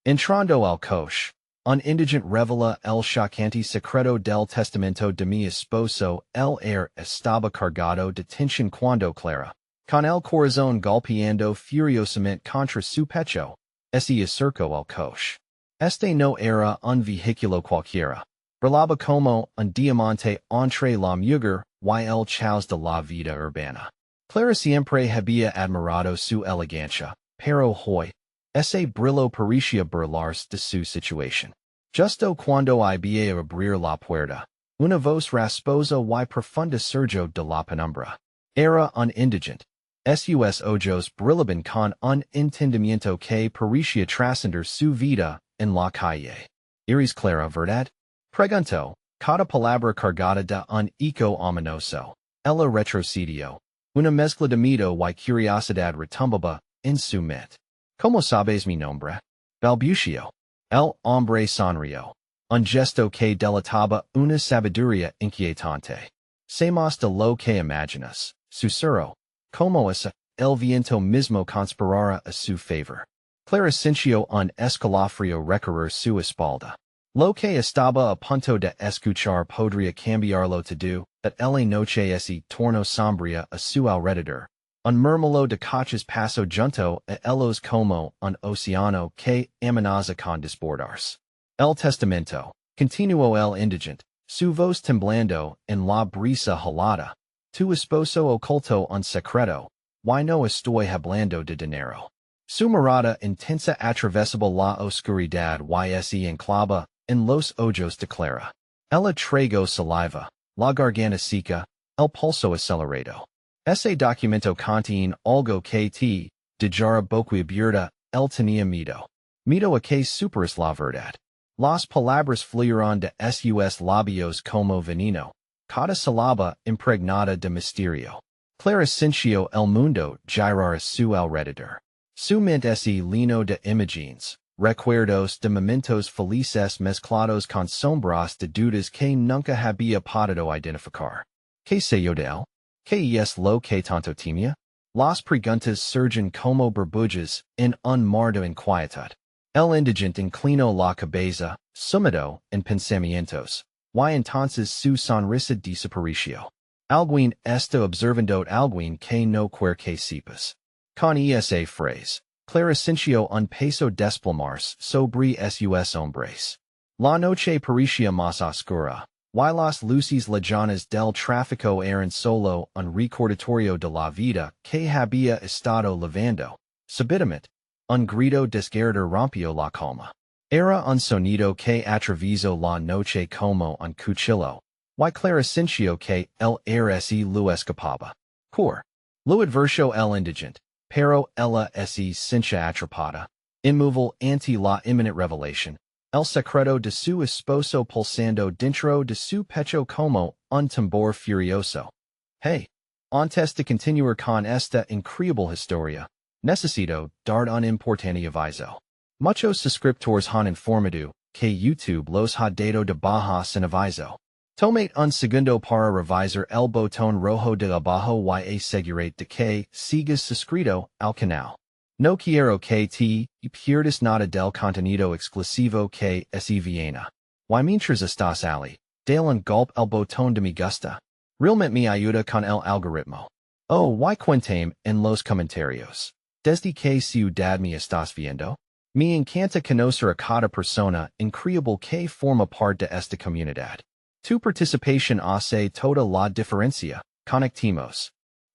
Entrando al Coche. Indigente Revela el SHOCKANTE Secreto del Testamento de mi Esposo, el estaba cargado de tensión cuando Clara, con el corazón golpeando furiosamente contra su pecho, se acercó al coche. Este no era un vehículo cualquiera. Brillaba como un diamante entre la mujer y el chaos de la vida urbana. Clara siempre había admirado su elegancia, pero hoy, ese brillo parecía burlarse de su situación. Justo cuando iba a abrir la puerta, una voz rasposa y profunda surgió de la penumbra. Era un indigente. Sus ojos brillaban con un entendimiento que parecía trascender su vida en la calle. ¿Eres Clara, verdad? Preguntó, cada palabra cargada de un eco ominoso. Ella retrocedió. Una mezcla de miedo y curiosidad retumbaba en su mente. ¿Cómo sabes mi nombre? Balbució. El hombre sonrió. Un gesto que delataba una sabiduría inquietante. Sé más de lo que imaginas, susurró. Como es el viento mismo conspirara a su favor. Clara sintió un escalofrío recorrer su espalda. Lo que estaba a punto de escuchar podría cambiarlo todo, at la noche se tornó sombría a su alrededor. Un murmullo de coches pasó junto a ellos como un océano que amenaza con desbordarse. El testamento, continuó el indigente, su voz temblando en la brisa helada. Tu esposo ocultó un secreto, y no estoy hablando de dinero. Su mirada intensa atravesaba la oscuridad y se enclava en los ojos de Clara. Ella tragó saliva, la garganta seca, el pulso acelerado. Ese documento contiene algo que te dejara boquiabierta, él tenía miedo. Miedo a que superes la verdad. Las palabras fluyeron de sus labios como veneno. Cada sílaba impregnada de misterio. Clara sintió el mundo girar a su alrededor. Su mente se llenó de imágenes, recuerdos de momentos felices mezclados con sombras de dudas que nunca había podido identificar. ¿Qué sé yo de él? ¿Qué es lo que tanto temía? Las preguntas surgen como burbujas en un mar de inquietud. El indigente inclinó la cabeza, sumido en pensamientos. Y entonces su sonrisa desapareció. Alguien está observando alguien que no quiere que sepas. Con esa frase, Clara sintió un peso desplomarse sobre sus hombres. La noche parecía más oscura, y las luces lejanas del tráfico eran solo un recordatorio de la vida que había estado levando. Súbitamente, un grito desgarrador rompió la calma. Era un sonido que atravesó la noche como un cuchillo, y Clara sintió que el aire se lo escapaba. Lo advirtió el indigente, pero ella se sintió atrapada, inmóvil ante la inminente revelación. El secreto de su esposo pulsando dentro de su pecho como un tambor furioso. Hey, antes de continuar con esta increíble historia, necesito dar un importante aviso. Muchos suscriptores han informado que YouTube los ha dado de baja sin aviso. Tomate un segundo para revisar el botón rojo de abajo y asegurate de que sigas suscrito al canal. No quiero que te pierdas nada del contenido exclusivo que se viene. Y mientras estás allí, dale un golpe al botón de me gusta. Realmente me ayuda con el algoritmo. Oh, y cuéntame en los comentarios. ¿Desde qué ciudad me estás viendo? Me encanta conocer a cada persona increíble que forma parte de esta comunidad. Tu participación hace toda la diferencia. Conectimos.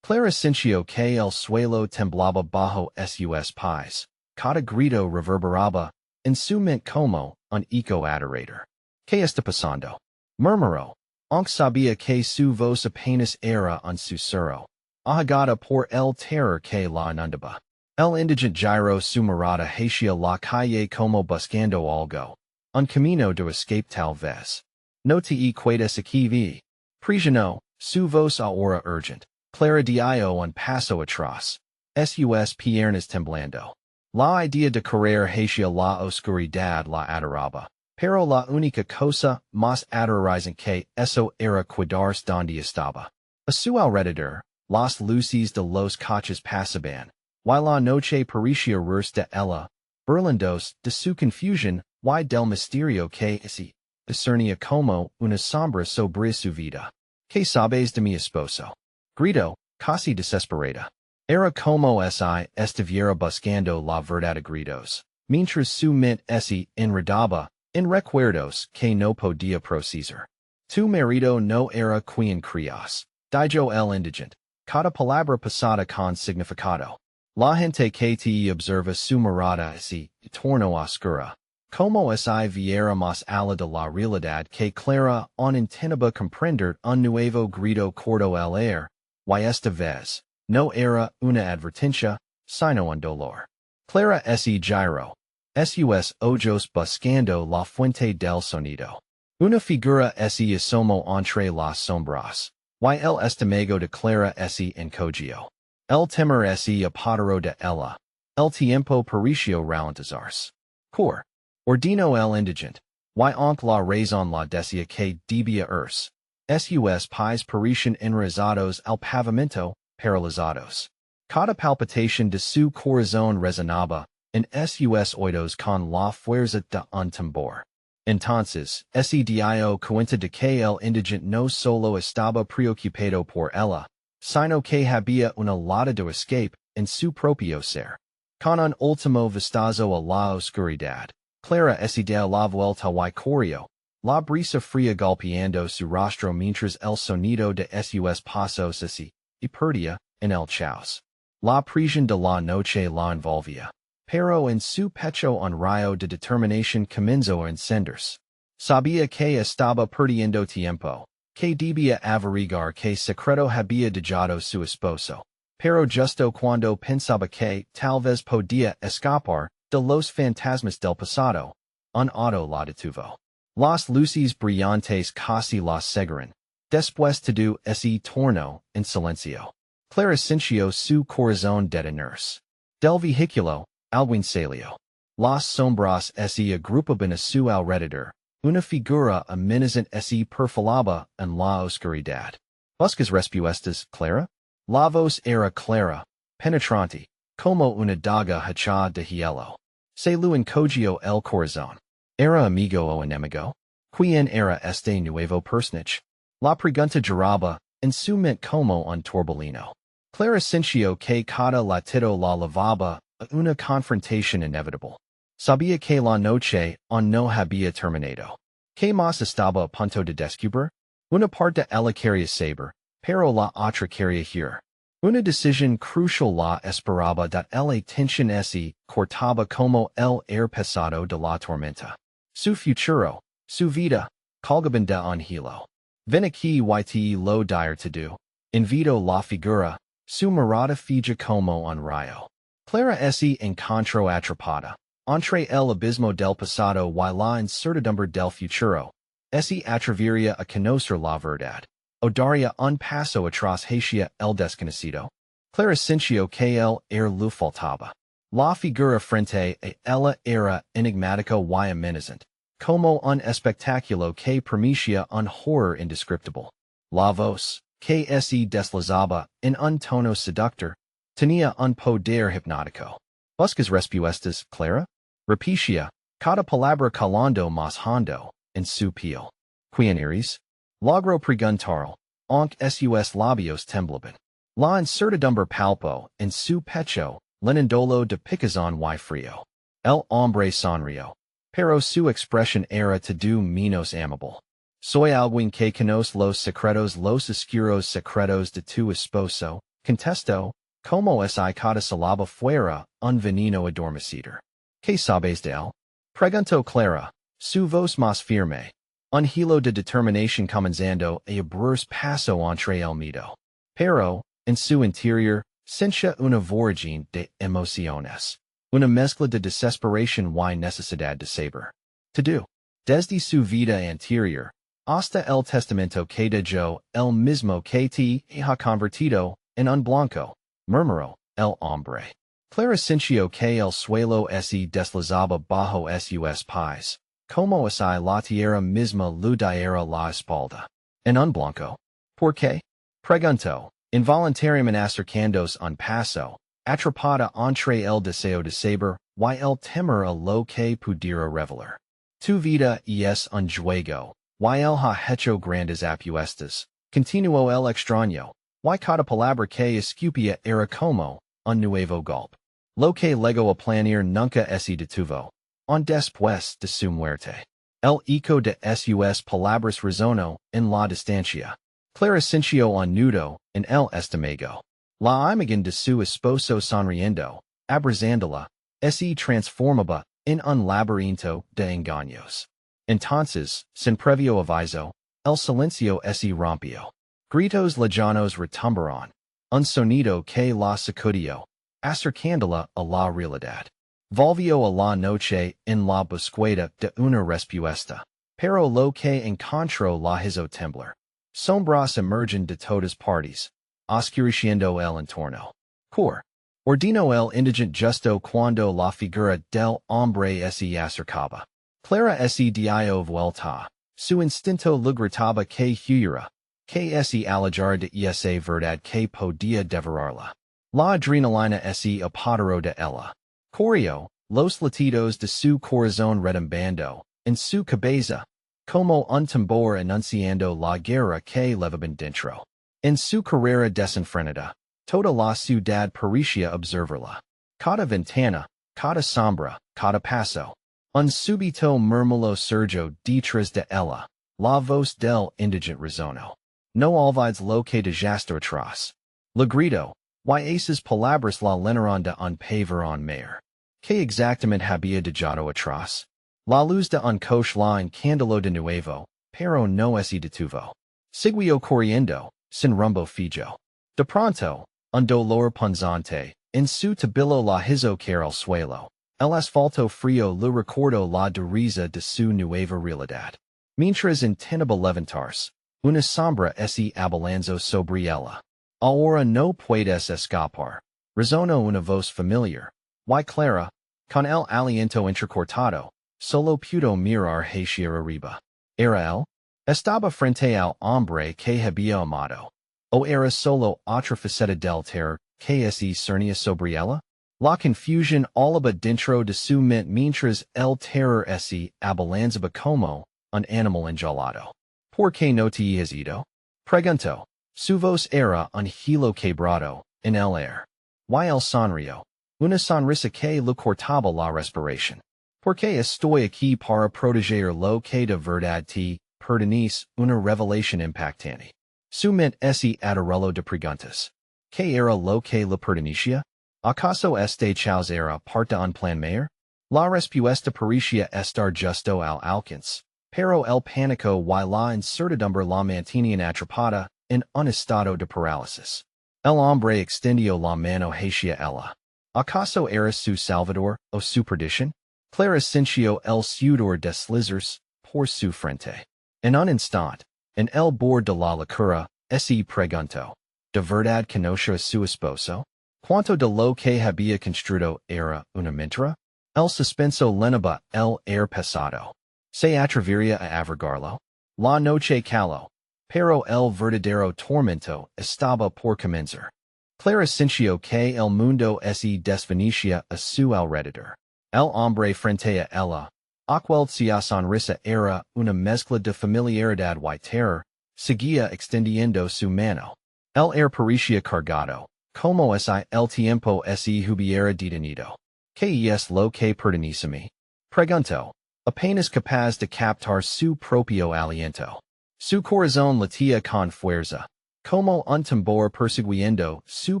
Clara sintió que el suelo temblaba bajo sus pies. Cada grito reverberaba en su mente como un eco adorador. ¿Qué está pasando? Murmuró, aunque sabía que su voz apenas era un susurro. Ahogada por el terror que la inundaba. El indigente giró su mirada hacia la calle como buscando algo. Un camino de escape tal vez. No te quedes aquí vi. Presionó, su voz ahora urgente. Clara dio un paso atrás. Sus piernas temblando. La idea de correr hacia la oscuridad la adoraba. Pero la única cosa más aterrorizante que eso era quedarse donde estaba. A su alrededor, las luces de los coches pasaban. Y la noche parecía reírse de ella. Berlindos, de su confusion, y del misterio que si discernía como una sombra sobre su vida. Que sabes de mi esposo? Grito, casi desesperada. Era como si estuviera buscando la verdad a gritos. Mientras su mente se enredaba en recuerdos que no podía procesar. Tu marido no era quien creías. Dijo el indigente. Cada palabra pasada con significado. La gente que te observa su mirada se torno oscura. Como si viera más allá de la realidad que clara on intentaba comprender un nuevo grito corto el aire, y esta vez, no era una advertencia, sino un dolor. Clara se giró. Sus ojos buscando la fuente del sonido. Una figura se asomó entre las sombras. Y el estómago de Clara se encogió. El temor se apoderó de ella. El tiempo pareció ralentizarse. Cor. Ordinó el indigente. Y aunque la razón la decía que debía irse. Sus pies parecían enrezados al pavimento, paralizados. Cada palpitación de su corazón resonaba en sus oídos con la fuerza de un tambor. Entonces, se dio cuenta de que el indigente no solo estaba preocupado por ella, sino que había una lata de escape en su propio ser. Con un último vistazo a la oscuridad, Clara se dio la vuelta y corrió, la brisa fría golpeando su rostro mientras el sonido de sus pasos se perdía en el caos. La presión de la noche la envolvía. Pero en su pecho un rayo de determinación comenzó a encenderse. Sabía que estaba perdiendo tiempo, que debía averiguar que secreto había dejado su esposo. Pero justo cuando pensaba que tal vez podía escapar de los fantasmas del pasado, un auto la detuvo. Las luces brillantes casi la cegaron. Después todo se tornó en silencio. Clara sintió su corazón detenerse. Del vehículo, alguien salió. Las sombras se agrupaban a su alrededor. Una figura amenazante se perfilaba en la oscuridad. ¿Buscas respuestas, Clara? La voz era clara, penetrante, como una daga hecha de hielo. Se lo encogió el corazón. ¿Era amigo o enemigo? ¿Quién era este nuevo personaje? La pregunta giraba en su mente como un torbellino. Clara sintió que cada latido la llevaba a una confrontación inevitable. Sabía que la noche aún no había terminado. ¿Qué más estaba a punto de descubrir? Una parte ella quería saber, pero la otra quería huir. Una decisión crucial la esperaba de la tensión se cortaba como el air pesado de la tormenta. Su futuro, su vida, colgaban de un hilo. Ven aquí y te lo dire todo. Invito la figura, su mirada fija como un rayo. Clara se encontró atrapada entre el abismo del pasado y la incertidumbre del futuro. Se atrevería a conocer la verdad. O daría un paso atrás hacia el desconocido. Clara sintió que el air le faltaba. La figura frente a ella era enigmático y amenazante, como un espectáculo que permitía un horror indescriptible. La voz, que se deslizaba en un tono seductor, tenía un poder hipnótico. ¿Buscas respuestas, Clara? Repetía, cada palabra calando más hondo, en su piel. ¿Quién eres? Logró preguntarlo, aunque sus labios temblaban. La incertidumbre palpó en su pecho, llenándolo de picazón y frío. El hombre sonrió, pero su expresión era todo menos amable. Soy alguien que conoce los oscuros secretos de tu esposo, contestó, como si cada sílaba fuera un veneno adormecedor. ¿Qué sabes de él? Preguntó Clara, su voz más firme. Un hilo de determinación comenzando a abrirse paso entre el miedo. Pero, en su interior, sentía una vorágine de emociones. Una mezcla de desesperación y necesidad de saber. Todo. Desde su vida anterior, hasta el testamento que dejó el mismo que te ha convertido en un blanco, murmuró el hombre. Clara sintió que el suelo se deslizaba bajo sus pies, como si la tierra misma le diera la espalda. En un blanco. ¿Por qué? Preguntó, involuntariamente acercándose un paso, Atrapada entre el deseo de saber, y el temor a lo que pudiera revelar. Tu vida es un juego, y el ha hecho grandes apuestas. Continuó el extraño, y cada palabra que escupía era como un nuevo golpe. Lo que luego a planear nunca se detuvo. On después de su muerte. El eco de sus palabras resonó en la distancia. Clara sintió un nudo en el estómago. La imagen de su esposo sonriendo, abrazándola, se transformaba en un laberinto de engaños. Entonces, sin previo aviso, el silencio se rompió. Gritos lejanos retumbaron. Un sonido que la sacudió, acercándola a la realidad. Volvió a la noche en la búsqueda de una respuesta. Pero lo que encontró la hizo temblar. Sombras emergen de todas partes, oscureciendo el entorno. Cor. Ordinó el indigente justo cuando la figura del hombre se acercaba. Clara se dio vuelta. Su instinto le gritaba que huyera, que se alejara de esa verdad que podía devorarla. La adrenalina se apoderó de ella. Corrió, los latidos de su corazón retumbando en su cabeza, como un tambor anunciando la guerra que levaba dentro. En su carrera desenfrenada, toda la ciudad parecía observarla. Cada ventana, cada sombra, cada paso. Un súbito murmullo surgió detrás de ella. La voz del indigente resonó. No olvides lo que dejaste atrás. Le grito, y esas palabras la llenaron de un pavor mayor. ¿Qué exactamente había dejado atrás? La luz de un coche la encandiló de nuevo, pero no se detuvo. Siguió corriendo, sin rumbo fijo. De pronto, un dolor punzante, en su tabilo la hizo caer al suelo. El asfalto frío le recordó la dureza de su nueva realidad. Mientras intentaba levantarse, una sombra se abalanzó sobre ella. Ahora no puedes escapar. Resonó una voz familiar. Y Clara, con el aliento entrecortado, solo pudo mirar hacia arriba. ¿Era él? Estaba frente al hombre que había amado. ¿O era solo otra faceta del terror que se cernía sobre ella? La confusión olaba dentro de su mente mientras el terror se abalanzaba como un animal enjaulado. ¿Por qué no te has ido? Preguntó. Su voz era un hilo quebrado en el aire. Y él sonrió. Una sonrisa que le cortaba la respiración. Porque estoy aquí para proteger lo que de verdad te pertenece, una revelación impactante. Su mente se atoró de preguntas. ¿Qué era lo que le pertenecía? ¿Acaso este chaos era parte de un plan mayor? La respuesta parecía estar justo al alcance, pero el pánico y la incertidumbre la mantenían atrapada en un estado de parálisis. El hombre extendió la mano hacia ella. ¿Acaso era su salvador o su perdición? Clara sintió el sudor deslizarse por su frente. En un instante, en el borde de la locura, se preguntó, ¿de verdad conoce a su esposo? ¿Cuánto de lo que había construido era una mentira? El suspenso llenaba el air pasado. ¿Se atrevería a averiguarlo? La noche caló, pero el verdadero tormento estaba por comenzar. Clara sintió que el mundo se desvanecía a su alrededor. El hombre frente a ella, aquel sea sonrisa era una mezcla de familiaridad y terror, seguía extendiendo su mano. El air parecía cargado, como si el tiempo se hubiera detenido. ¿Qué es lo que pertenece a mí? Preguntó, apenas capaz de captar su propio aliento. Su corazón latía con fuerza, como un tambor persiguiendo su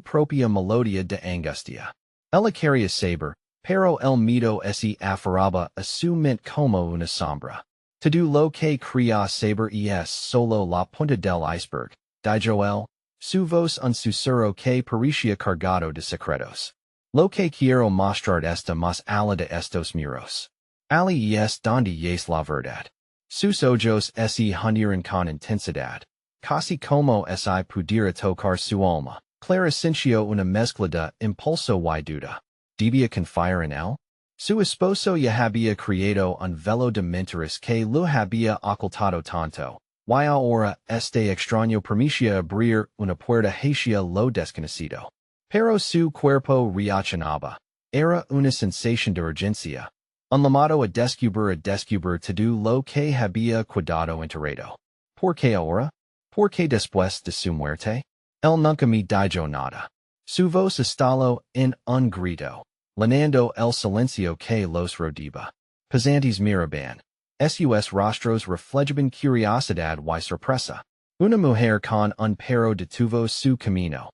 propia melodía de angustia. Ella quería saber, pero el miedo se aferraba a su mente como una sombra. Todo lo que quería saber es solo la punta del iceberg, dijo él, su voz un susurro que parecía cargado de secretos. Lo que quiero mostrar está más allá de estos muros. Ali es donde es la verdad. Sus ojos se hundieron con intensidad, casi como si pudiera tocar su alma. Clara sintió una mezcla de impulso y duda. ¿Debía confiar en él? Su esposo ya había creado un velo de mentiras que lo había ocultado tanto, y ahora este extraño permitía abrir una puerta hacia lo desconocido. Pero su cuerpo reaccionaba. Era una sensación de urgencia. Un llamado a descubrir todo lo que había quedado enterrado. ¿Por qué ahora? Porque después de su muerte, él nunca me dijo nada. Su voz estalló en un grito, llenando el silencio que los rodeaba. Pesantes miraban. Sus rostros reflejaban curiosidad y sorpresa. Una mujer con un perro detuvo su camino.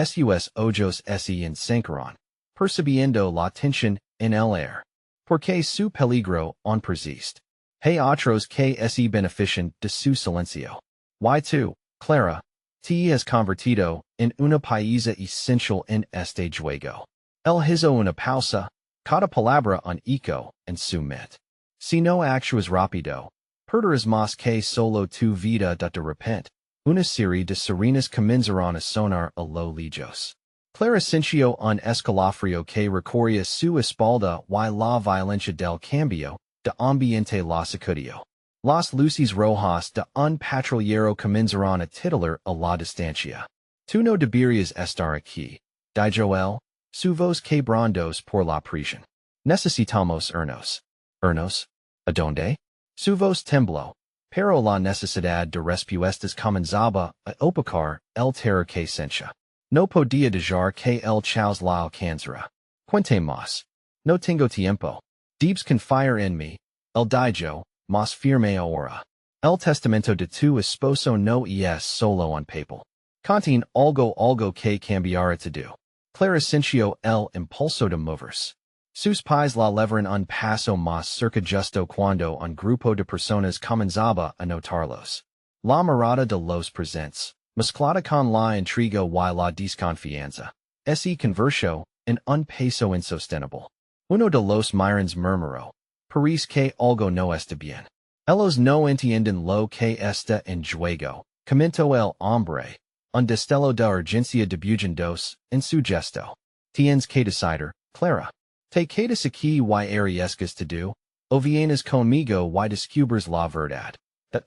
Sus ojos se ensancharon, percibiendo la tensión en el aire. Porque su peligro un persiste. Hay otros que se benefician de su silencio. Y tú, Clara, te has convertido en una pieza esencial en este juego. Él hizo una pausa, cada palabra un eco en su mente. Si no actúas rápido, perderás más que solo tu vida de repente. Una serie de sirenas comenzaron a sonar a lo lejos. Clara sintió un escalofrío que recorría su espalda y la violencia del cambio de ambiente la sacudió. Las luces rojas de un patrullero comenzaron a titilar a la distancia. Tú no deberías estar aquí, dijo él, su voz quebrantos por la presión. Necesitamos irnos. ¿Irnos? ¿A dónde? Su voz tembló, pero la necesidad de respuestas comenzaba a opacar el terror que sentía. No podía dejar que el chaos la alcanzara. Cuente más. No tengo tiempo. Debes confiar en mí, el dijo, más firme ahora. El testamento de tu esposo no es solo un papel. Contiene algo que cambiará todo. Clara sintió el impulso de moverse. Sus pies la llevaron un paso más cerca justo cuando un grupo de personas comenzaba a notarlos. La mirada de los presentes, mezclada con la intriga y la desconfianza, se convirtió en un peso insostenible. Uno de los mirons murmuró, parece que algo no está bien. Ellos no entienden lo que está en juego, comentó el hombre, un destello de urgencia debujando en su gesto. Tienes que decidir, Clara. Te quedas aquí y arriesgas todo, o vienes conmigo y descubres la verdad.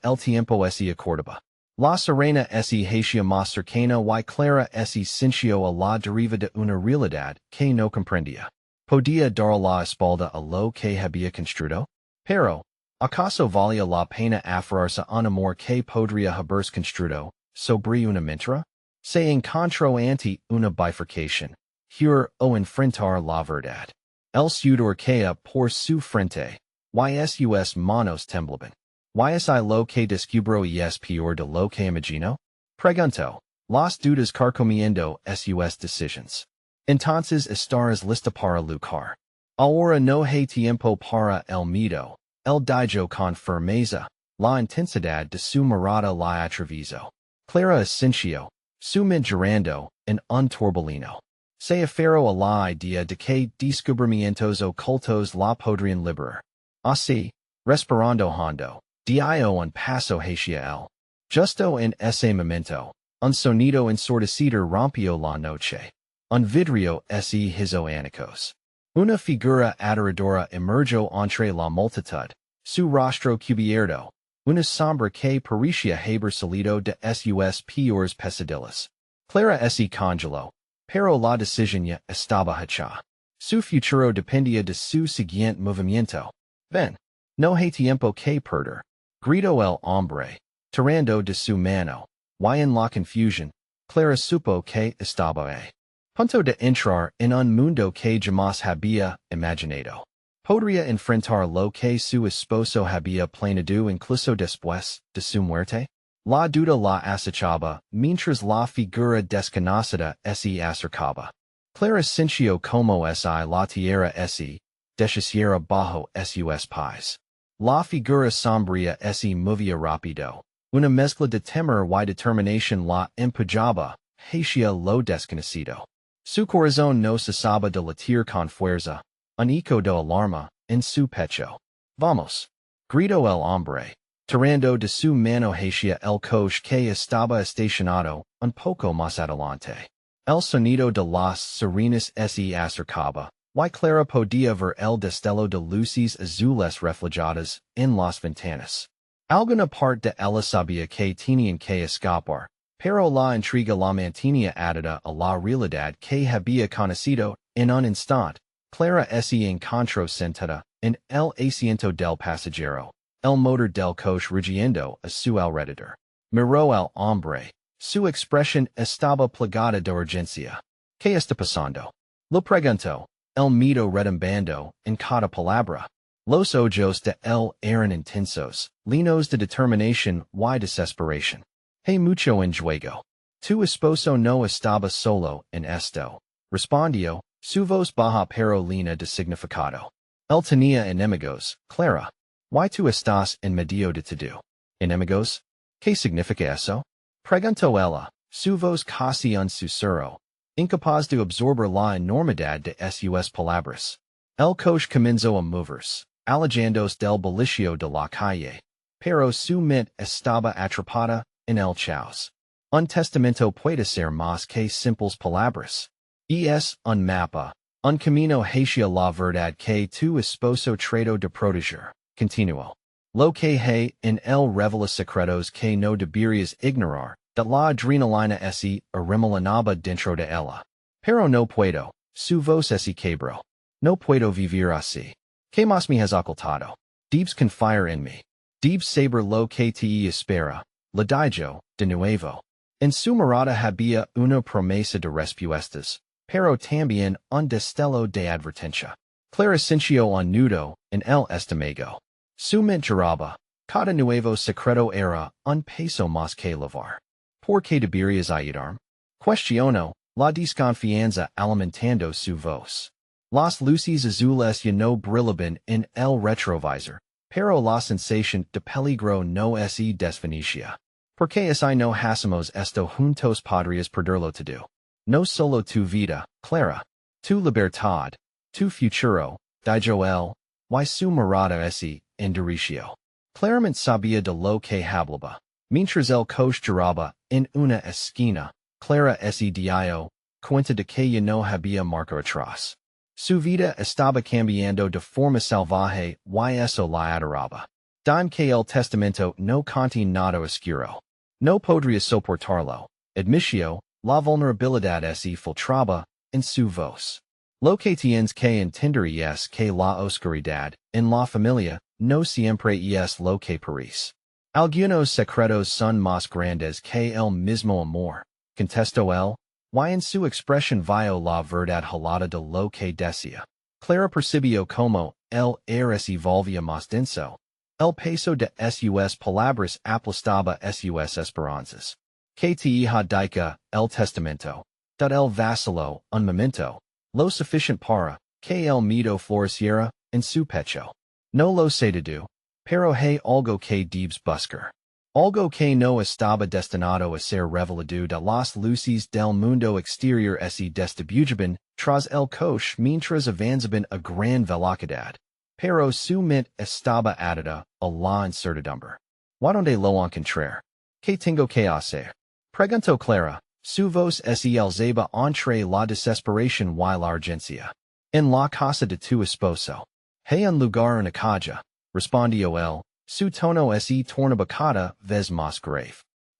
El tiempo se acordaba. La serena se hacía más cercana y Clara se sintió a la deriva de una realidad que no comprendía. ¿Podía dar la espalda a lo que había construido? Pero, ¿acaso valía la pena aferrarse a un amor que podría haberse construido sobre una mentira? Se encontró ante una bifurcación. Jur o enfrentar la verdad. El sudor caía por su frente. Sus manos temblaban. ¿Y lo que descubrió es peor de lo que imaginó? Preguntó. Las dudas carcomiendo sus decisions. Entonces estarás lista para luchar. Ahora no hay tiempo para el miedo. El dijo con firmeza. La intensidad de su mirada la atravesó. Clara asintió, su mente girando en un torbellino. Se aferró a la idea de que descubrimientos ocultos la podrían liberar. Así, respirando hondo, dio un paso hacia él. Justo en ese momento, un sonido ensordecido rompió la noche. Un vidrio se hizo añicos. Una figura aterradora emergió entre la multitud, su rostro cubierto, una sombra que parecía haber salido de sus peores pesadillas. Clara se congeló. Pero la decisión ya estaba hecha. Su futuro dependía de su siguiente movimiento. Ven, no hay tiempo que perder. Gritó el hombre, tirando de su mano. Y en la confusión, Clara supo que estaba a punto de entrar en un mundo que jamás había imaginado. Podría enfrentar lo que su esposo había planeado incluso después de su muerte. La duda la acechaba mientras la figura desconocida se acercaba. Clara sintió como si la tierra se deshiciera bajo sus pies. La figura sombría se movía rápido. Una mezcla de temor y determinación la empujaba hacia lo desconocido. Su corazón no cesaba de latir con fuerza, un eco de alarma en su pecho. Vamos, gritó el hombre, tirando de su mano hacia el coche que estaba estacionado un poco más adelante. El sonido de las sirenas se acercaba, y Clara podía ver el destello de luces azules reflejadas en las ventanas. Alguna parte de ella sabía que tenían que escapar, Pero la intriga la mantiene addita a la realidad que había conocido en un instante, clara se encontró sentada en el asiento del pasajero, el motor del coche rugiendo a su alrededor. Miró al hombre. Su expresión estaba plagada de urgencia. ¿Qué está pasando? Lo preguntó. El miedo retumbando en cada palabra. Los ojos de él eran intensos, llenos de determinación y desesperación. Hay mucho en juego. Tu esposo no estaba solo en esto. Respondió, su voz baja pero llena de significado. Él tenía enemigos, Clara. ¿Why tú estás en medio de todo? ¿Enemigos? ¿Qué significa eso? Preguntó ella, su voz casi un susurro, incapaz de absorber la enormidad de sus palabras. El coche comenzó a moverse, alejándose del bullicio de la calle, pero su mente estaba atrapada en el caos. Un testamento puede ser más que simples palabras. Es un mapa, un camino hacia la verdad que tu esposo trató de proteger, continuó. Lo que hay en él revela secretos que no deberías ignorar, de la adrenalina se arremolinaba dentro de ella. Pero no puedo, su voz se quebró. No puedo vivir así. ¿Qué más me has ocultado? Debes confiar en mí. Debes saber lo que te espera. Le dijo, de nuevo. En su mirada había una promesa de respuestas, pero también un destello de advertencia. Clara sintió un nudo en el estómago. Su mente giraba. Cada nuevo secreto era un peso más que lavar. ¿Por qué deberías ayudarme? Cuestionó, la desconfianza alimentando su voz. Las luces azules ya no brillaban en el retrovisor, pero la sensación de peligro no se desvanecía. ¿Por qué si no hacemos esto juntos podrías perderlo todo? No solo tu vida, Clara. Tu libertad. Tu futuro, dijo él. Y su mirada se endureció. Claramente sabía de lo que hablaba. Mientras el coche giraba en una esquina, Clara se dio cuenta de que ya no había marca atrás. Su vida estaba cambiando de forma salvaje y eso la aterraba. Dime que el testamento no contiene nada oscuro. No podría soportarlo. Admitió, la vulnerabilidad se filtraba en su voz. Lo que tienes que entender es que la oscuridad, en la familia, no siempre es lo que parece. Algunos secretos son más grandes que el mismo amor, contestó él, y en su expresión vio la verdad helada de lo que decía. Clara percibió como el aire se volvía más denso. El peso de sus palabras aplastaba sus esperanzas. Que te hija dica el testamento, dat el vaciló un momento, lo suficient para que el miedo floreciera en su pecho. No lo sé todo, pero hay algo que debes buscar. Algo que no estaba destinado a ser revelado de las luces del mundo exterior se distribuyeban tras el coche mientras avanzaban a gran velocidad. Pero su mente estaba atada a la incertidumbre. ¿Y dónde lo encontrar? ¿Qué tengo que hacer? Preguntó Clara. Su voz se alzaba entre la desesperación y la urgencia. En la casa de tu esposo. Hay un lugar en la calle, respondió él. Su tono se tornaba cada vez más grave.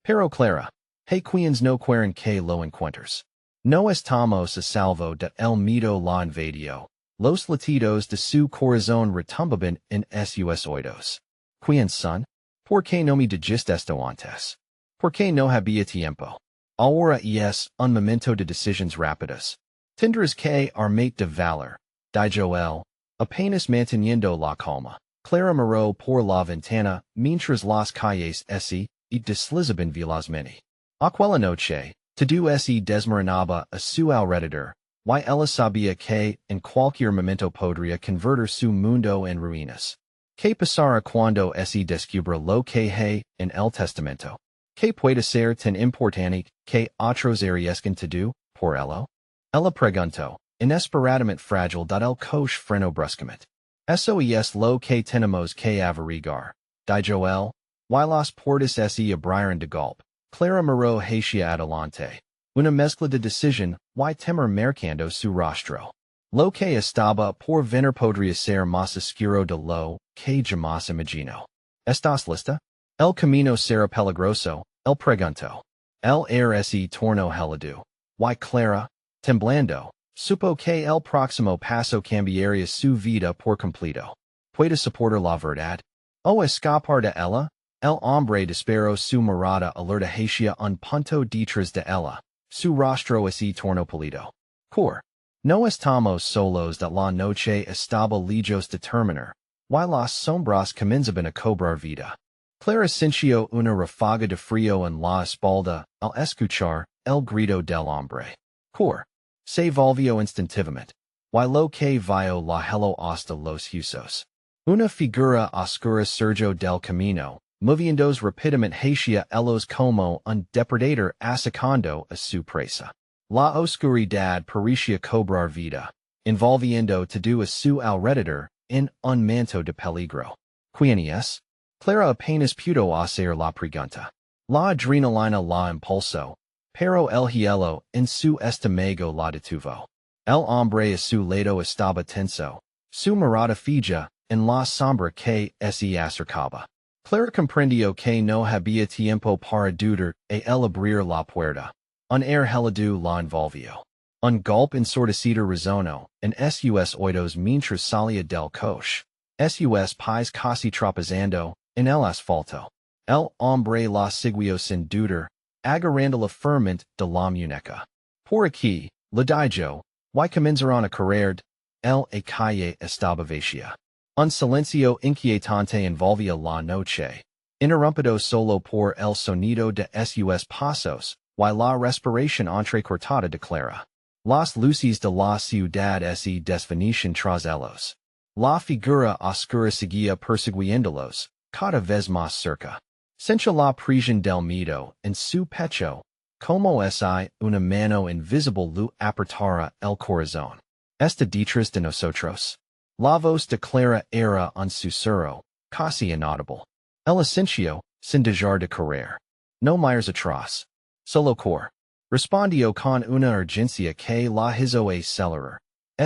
Pero Clara, hay quienes no quieren que lo encuentres. No estamos a salvo de el miedo la invadió. Los latidos de su corazón retumbaban en sus oídos. ¿Quiénes son? ¿Por qué no me dijiste esto antes? ¿Por qué no había tiempo? Ahora es un momento de decisiones rápidas. Tendrás que armarte de valor, dijo él, apenas manteniendo la calma. Clara miró por la ventana mientras las calles se deslizaban velozmente. Aquella noche, todo se desmoronaba a su alrededor, y ella sabía que en cualquier momento podría convertir su mundo en ruinas. ¿Qué pasará cuando se descubra lo que hay en el testamento? ¿Qué puede ser tan importante que otros arriesguen todo por ello? Ella preguntó, inesperadamente frágil dat el coche frenó bruscamente. Eso es lo que tenemos que averiguar, dijo él, y las puertas se abrieron de golpe. Clara miró hacia adelante. Una mezcla de decisión y temor marcando su rostro. Lo que estaba por venir podría ser más oscuro de lo que jamás imaginó. ¿Estás lista? El camino será peligroso, él preguntó. El air se torno helado. Y clara, temblando. Supo que el próximo paso cambiaría su vida por completo. Puede soportar la verdad. O escapar de ella. El hombre desperó su mirada alerta hacia un punto detrás de ella. Su rostro se torno pálido. Cor. No estamos solos de la noche estaba lejos de terminar. Y las sombras comenzaban a cobrar vida. Clara sintió una ráfaga de frío en la espalda al escuchar el grito del hombre. Cor. Se volvió instintivamente. Y lo que vio la heló hasta los huesos. Una figura oscura surgió del camino, moviéndose rápidamente hacia ellos como un depredador atacando a su presa. La oscuridad parecía cobrar vida, envolviendo todo a su alrededor en un manto de peligro. ¿Quién es? Clara apenas pudo hacer la pregunta. La adrenalina la impulsó, pero el hielo en su estómago la detuvo. El hombre a su lado estaba tenso, su mirada fija en la sombra que se acercaba. Clara comprendió que no había tiempo para dudar el abrir la puerta. Un air helado la envolvió. Un golpe ensordecido resonó en sus oídos mientras salía del coche. Sus pies casi tropezando en el asfalto. El hombre la siguió sin dudar, agarrando la firmemente de la muñeca. Por aquí, le dijo, y comenzaron a correr. El calle estaba vacía. Un silencio inquietante envolvía la noche, interrumpido solo por el sonido de sus pasos, y la respiración entrecortada de Clara. Las luces de la ciudad se desvanecían tras ellos. La figura oscura seguía persiguiéndolos, cada vez más cerca. Sentía la presión del miedo en su pecho, como si una mano invisible le apretara el corazón. ¿Está detrás de nosotros? La voz de Clara era un susurro, casi inaudible. El asencio, sin dejar de correr. No mires atrás. Solo cor. Respondió con una urgencia que la hizo acelerar.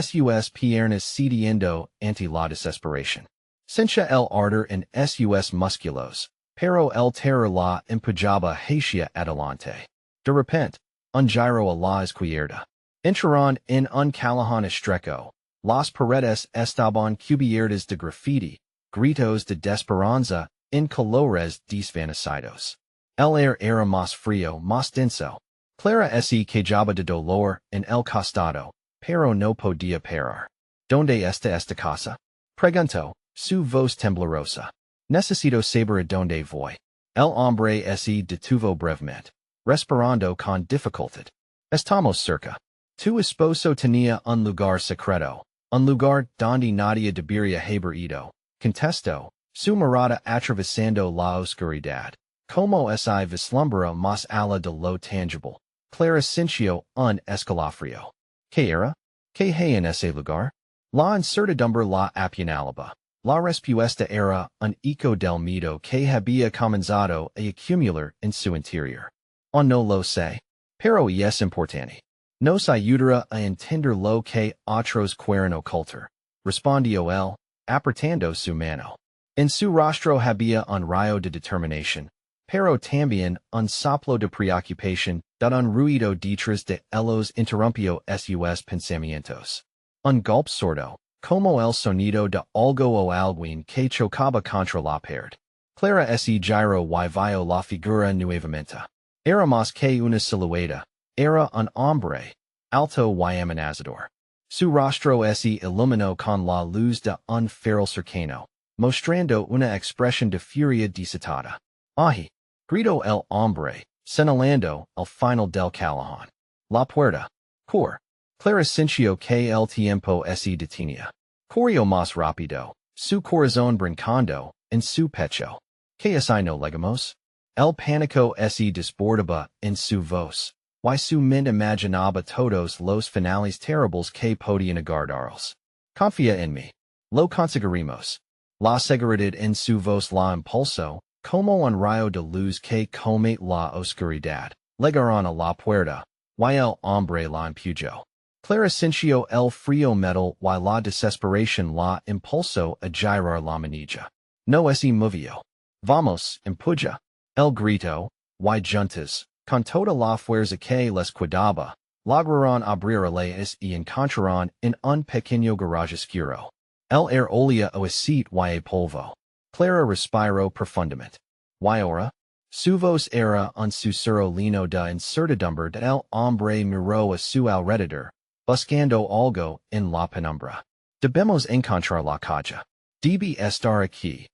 Sus piernas cediendo ante la desesperación. Sentía el ardor en sus músculos, pero el terror la empujaba hacia adelante. De repente, un giro a la izquierda. Entraron en un callejón estrecho. Las paredes estaban cubiertas de graffiti, gritos de desesperanza, en colores desvanecidos. El aire era más frío, más denso. Clara se quejaba de dolor en el costado, pero no podía parar. ¿Dónde está esta casa? Preguntó, su voz temblorosa. Necesito saber a dónde voy. El hombre se detuvo brevemente, respirando con dificultad. Estamos cerca. Tu esposo tenía un lugar secreto. Un lugar donde nadie debería haber ido, contestó, su mirada atravesando la oscuridad. Como si vislumbra más allá de lo tangible. Clara sintió un escalofrío. ¿Qué era? ¿Qué hay en ese lugar? La incertidumbre la apuñalaba. La respuesta era un eco del miedo que había comenzado a acumular en su interior. No lo sé. Pero es importante. Nos ayudará a entender lo que otros quieren ocultar, respondió él, apretando su mano. En su rostro había un rayo de determinación, pero también un soplo de preocupación, un ruido detrás de ellos interrumpió sus pensamientos. Un golpe sordo, como el sonido de algo o alguien que chocaba contra la pared. Clara se giró y vio la figura nuevamente. Era más que una silueta. Era un hombre, alto y amenazador. Su rostro se iluminó con la luz de un farol cercano, mostrando una expresión de furia desatada. ¡Ay! Gritó el hombre, señalando el final del callejón. La puerta. Cor. Clara sintió que el tiempo se detenía. Corrió más rápido, su corazón brincando en su pecho. ¿Qué es no legamos? El pánico se desbordaba en su voz. Y su mente imaginaba todos los finales terribles que podían aguardarlos. Confía en mí. Lo conseguiremos. La seguridad en su voz la impulsó, como un rayo de luz que come la oscuridad. Llegaron a la puerta, y el hombre la empujó. Clara sintió el frío metal y la desesperación la impulsó a girar la manilla. No se movió. Vamos, empuja. El grito, y juntas, con toda la fuerza que les cuidaba, lograron abrir las y encontraron en un pequeño garage oscuro. El air olía o aceite y polvo. Clara respiró profundamente. Y ahora, su voz era un susurro lleno de incertidumbre el hombre miró a su alrededor, buscando algo en la penumbra. Debemos encontrar la calle. Debe estar aquí.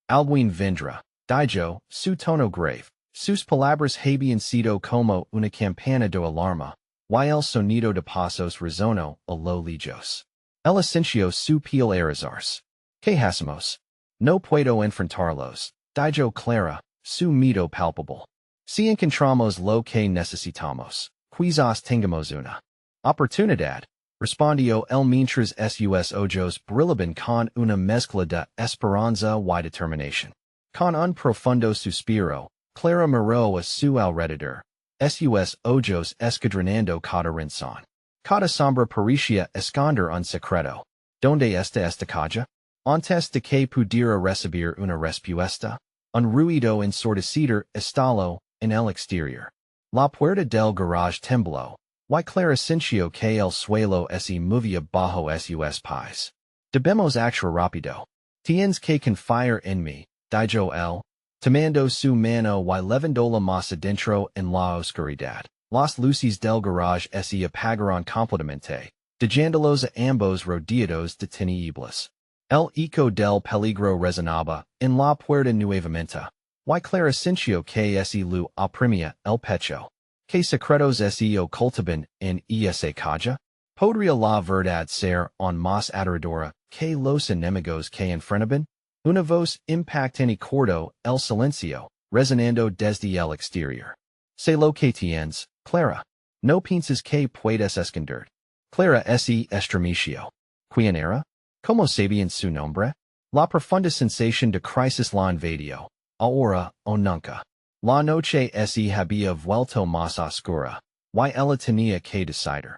Alguien vendrá. Dijo, su tono grave. Sus palabras habían sido como una campana de alarma, y el sonido de pasos resonó a lo lejos. El asintió su piel erizarse. ¿Qué hacemos? No puedo enfrentarlos, dijo Clara, su miedo palpable. Si encontramos lo que necesitamos, quizás tengamos una oportunidad, respondió el mientras sus ojos brillaban con una mezcla de esperanza y determinación. Con un profundo suspiro, Clara miró a su alrededor, sus ojos escudriñando cada rincón. Cada sombra parecía esconder un secreto. ¿Dónde está esta calle? Antes de que pudiera recibir una respuesta, un ruido ensordecido estalló en el exterior. La puerta del garage tembló, y Clara sintió que el suelo se movía bajo sus pies. Debemos actuar rápido. Tienes que confiar en mí, dijo él, tomando su mano y levándola más adentro en la oscuridad. Las luces del garage se apagaron completamente, dejándolos a ambos rodeados de tinieblas. El eco del peligro resonaba en la puerta nuevamente, y Clara sintió que se le oprimía el pecho. ¿Qué secretos se ocultaban en esa calle? ¿Podría la verdad ser aún más aterradora que los enemigos que enfrentaban? Una voz impactante cortó el silencio, resonando desde el exterior. Sé lo que tienes, Clara. No piensas que puedes esconder. Clara se estremeció. ¿Quién era? ¿Cómo sabían su nombre? La profunda sensación de crisis la invadió. Ahora o nunca. La noche se había vuelto más oscura, y ella tenía que decidir.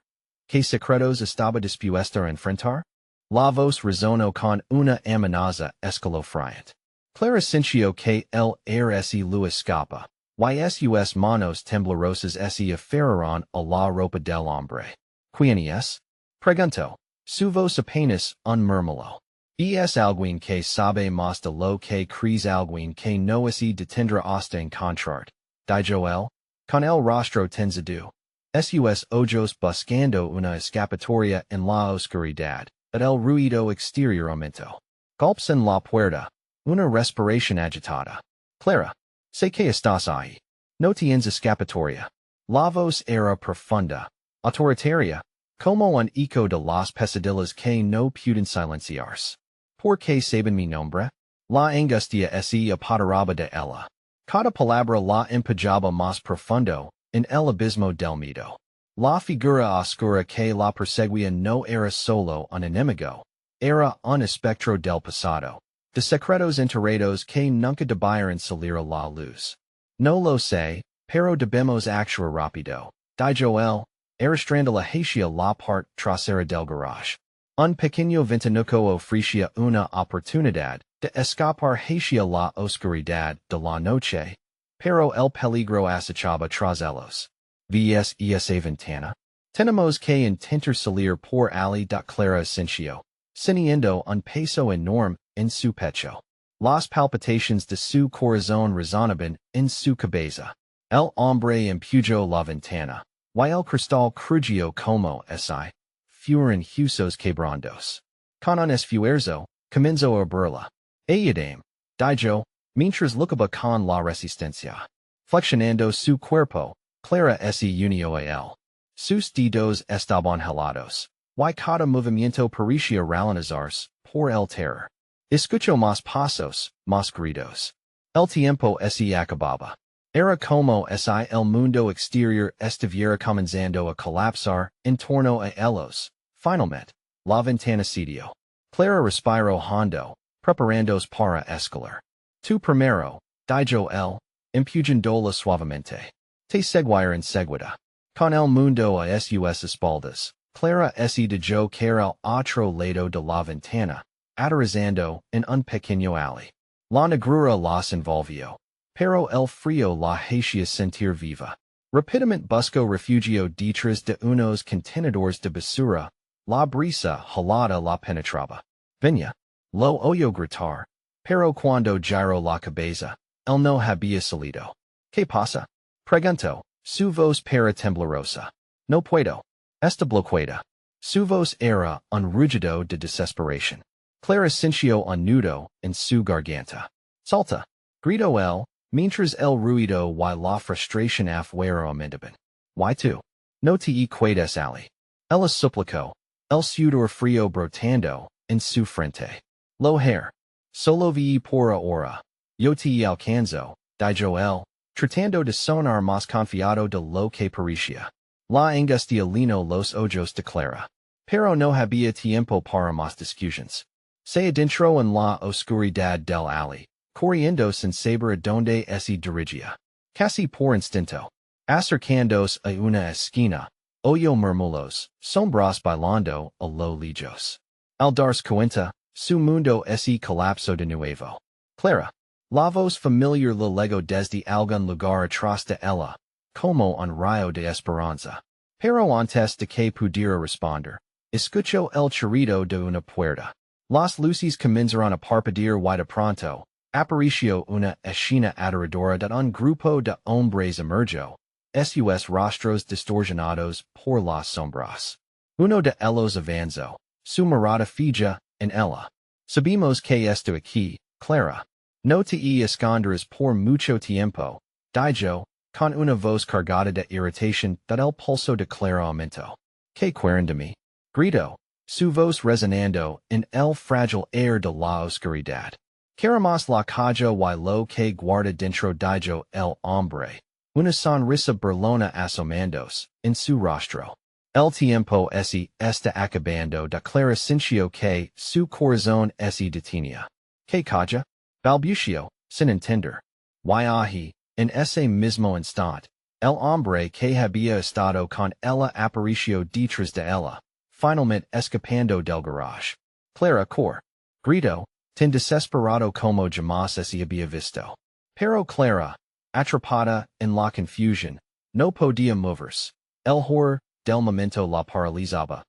¿Qué secretos estaba dispuesta a enfrentar? La voz resonó con una amenaza escalofriante. Clara sintió que el aire se le escapa, y sus manos temblorosas se aferraron a la ropa del hombre. ¿Quién es? Preguntó. Su voz apenas un murmullo. Es alguien que sabe más de lo que crees, alguien que no se detendrá hasta encontrar, dijo él, con el rostro tendido. Sus ojos buscando una escapatoria en la oscuridad, el ruido exterior aumentó. Golpes en la puerta. Una respiración agitada. Clara, sé que estás ahí. No tienes escapatoria. La voz era profunda, autoritaria, como un eco de las pesadillas que no pueden silenciarse. ¿Por qué saben mi nombre? La angustia se apoderaba de ella. Cada palabra la empujaba más profundo en el abismo del miedo. La figura oscura que la perseguía no era solo un enemigo, era un espectro del pasado, de secretos enterrados que nunca debieron salir a la luz. No lo sé, pero debemos actuar rápido, dijo él, arrastrando la hacia la parte trasera del garage. Un pequeño ventanuco ofrecía una oportunidad de escapar hacia la oscuridad de la noche, pero el peligro acechaba tras ellos. ¿Ves esa ventana? Tenemos que intentar salir por allí. Clara sintió, sintiendo un peso enorme en su pecho. Las palpitaciones de su corazón resonaban en su cabeza. El hombre empujó la ventana, y el cristal crujió como si fueran huesos quebrantos. Con un esfuerzo, comenzó a abrirla. Ayúdame, dijo, mientras luchaba con la resistencia. Flexionando su cuerpo, Clara se unió a él. Sus dedos estaban helados, y cada movimiento parecía ralentizarse por el terror. Escuchó más pasos, más gritos. El tiempo se acababa. Era como si el mundo exterior estuviera comenzando a colapsar en torno a ellos. Finalmente, la ventana cedió. Clara respiró hondo, preparándose para escalar. Tú primero, dijo él, empujándola suavemente. Te seguiré enseguida. Con el mundo a sus espaldas, Clara se dejó caer al otro lado de la ventana, aterrizando en un pequeño alley. La negrura las envolvió, pero el frío la hacía sentir viva. Rapidamente busco refugio detrás de unos contenedores de basura, la brisa helada la penetraba. Viña. Lo oyo gritar. Pero cuando giro la cabeza, él no había salido. ¿Qué pasa? Pregunto. Su voz para temblorosa. No puedo. Esta bloqueada. Su voz era un rugido de desesperación. Clara sintió un nudo en su garganta. Salta. Gritó él, mientras el ruido y la frustración afuera aumentaban. ¿Y tú? No te puedes ali. Ella suplicó. El sudor frío brotando en su frente. Lo hair. Solo vi por ahora. Yo te alcanzo, dijo él, tratando de sonar más confiado de lo que parecía. La angustia llenó los ojos de Clara. Pero no había tiempo para más discusiones. Se adentró en la oscuridad del alley, corriendo sin saber a dónde se dirigía. Casi por instinto. Acercándose a una esquina, oyó murmullos, sombras bailando a lo lejos. Al darse cuenta, su mundo se colapsó de nuevo. Clara. La voz familiar le llegó desde algún lugar atrás de ella, como un rayo de esperanza. Pero antes de que pudiera responder, escuchó el chirrido de una puerta. Las luces comenzaron a parpadear y de pronto, apareció una escena aterradora de un grupo de hombres emergió, sus rostros distorsionados por las sombras. Uno de ellos avanzó, su mirada fija en ella. Sabemos que esto aquí, Clara. No te esconderás por mucho tiempo, dijo, con una voz cargada de irritación that el pulso de Clara aumentó. ¿Qué quieren de mí? Gritó, su voz resonando en el frágil air de la oscuridad. Queremos la calle y lo que guarda dentro, dijo el hombre, una sonrisa burlona asomándose en su rostro. El tiempo se está acabando de Clara sintió que su corazón se detenía. ¿Qué calle? Balbució, sin entender. Y allí, en ese mismo instante, el hombre que había estado con ella apareció detrás de ella, finalmente escapando del garage. Clara cor. Gritó, tan desesperado como jamás se había visto. Pero Clara, atrapada en la confusión, no podía moverse. El horror del momento la paralizaba.